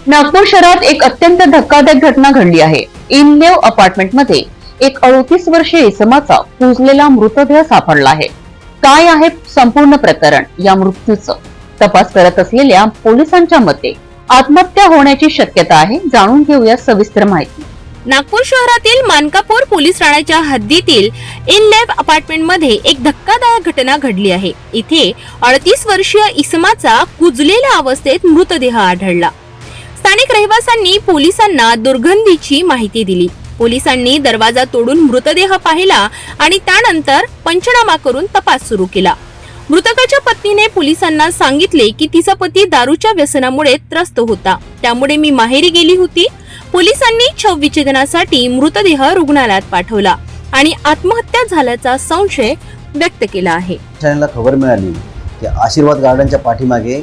नागपूर शहरात एक अत्यंत धक्कादायक घटना घडली आहे। इनलेव अपार्टमेंट मध्ये एक 38 वर्षीय इसमाचा कुजलेला मृतदेह सापडला आहे। काय आहे संपूर्ण प्रकरण? या मृत्यूचं तपास करत असलेल्या पोलिसांच्या मते आत्महत्या होण्याची शक्यता आहे। जाणून घेऊया सविस्तर माहिती। नागपूर शहरातील मानकापूर पोलीस ठाण्याच्या हद्दीतील इनलेव अपार्टमेंट मध्ये एक धक्कादायक घटना घडली आहे। इथे 38 वर्षीय इसमाचा कुजलेल्या अवस्थेत मृतदेह आढळला। स्थानिक रहिवाशांनी पोलिसांना दुर्गंधीची माहिती दिली। पोलिसांनी दरवाजा तोडून मृतदेह पाहिला आणि त्यानंतर पंचनामा करून तपास सुरू केला। मृतकाच्या पत्नीने पोलिसांना सांगितले की तिचा पती दारूच्या व्यसनामुळे त्रस्त होता, त्यामुळे मी माहेरी गेली होती। पोलिसांनी शवविच्छेदनासाठी मृतदेह रुग्णालयात पाठवला आणि आत्महत्या झाल्याचा संशय व्यक्त केला आहे। चॅनलला खबर मिळाली की आशीर्वाद गार्डनच्या पाठीमागे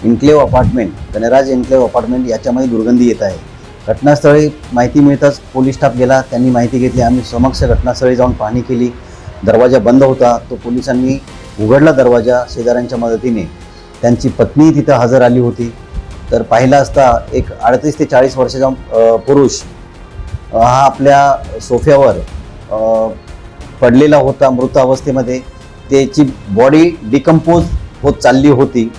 इन्क्लेव अपार्टमेंट, गणराज इन्क्लेव अपार्टमेंट याच्यामध्ये दुर्गंधी येत आहे। घटनास्थळी माहिती मिळताच पोलीस स्टाफ गेला, त्यांनी माहिती घेतली। आम्ही समक्ष घटनास्थळी जाऊन पाहणी केली। दरवाजा बंद होता, तो पोलिसांनी उघडला दरवाजा शेजाऱ्यांच्या मदतीने। त्यांची पत्नी तिथं हजर आली होती। तर पाहिला असता एक 38 ते 40 वर्षाचा पुरुष हा आपल्या सोफ्यावर पडलेला होता मृत अवस्थेमध्ये। त्याची बॉडी डिकम्पोज होत चालली होती।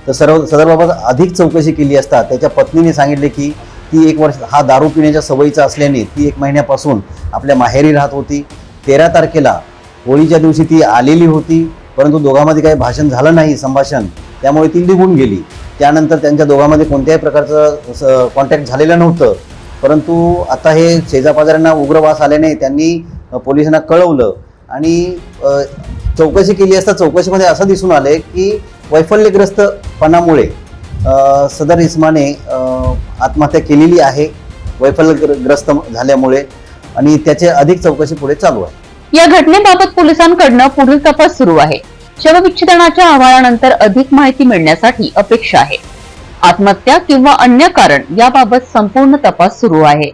तर सदरबाबत अधिक चौकशी केली असता त्याच्या पत्नीने सांगितले की ती 1 वर्ष हा दारू पिण्याच्या सवयीचा असल्याने ती 1 महिन्यापासून आपल्या माहेरी राहत होती। 13 तारखेला होळीच्या दिवशी ती आलेली होती, परंतु दोघांमध्ये काही भाषण झालं नाही, संभाषण, त्यामुळे ती निघून गेली। त्यानंतर त्यांच्या दोघांमध्ये कोणत्याही प्रकारचं कॉन्टॅक्ट झालेलं नव्हतं। परंतु आता हे शेजापाजाऱ्यांना उग्र वास आल्याने त्यांनी पोलिसांना कळवलं आणि चौकशी केली असता चौकशीमध्ये असं दिसून आले की वैफल्यग्रस्तपणामुळे सदर इसमाने आत्महत्या केलेली आहे, वैफल्यग्रस्त झाल्यामुळे, आणि त्याचे अधिक चौकशी पुढे चालू आहे। या घटनेबाबत पोलिसांकडून पुढील तपास सुरू आहे। शवविच्छेदनाच्या अहवालानंतर अधिक माहिती मिळण्यासाठी अपेक्षा आहे। आत्महत्या किंवा अन्य कारण याबाबत संपूर्ण तपास सुरू आहे।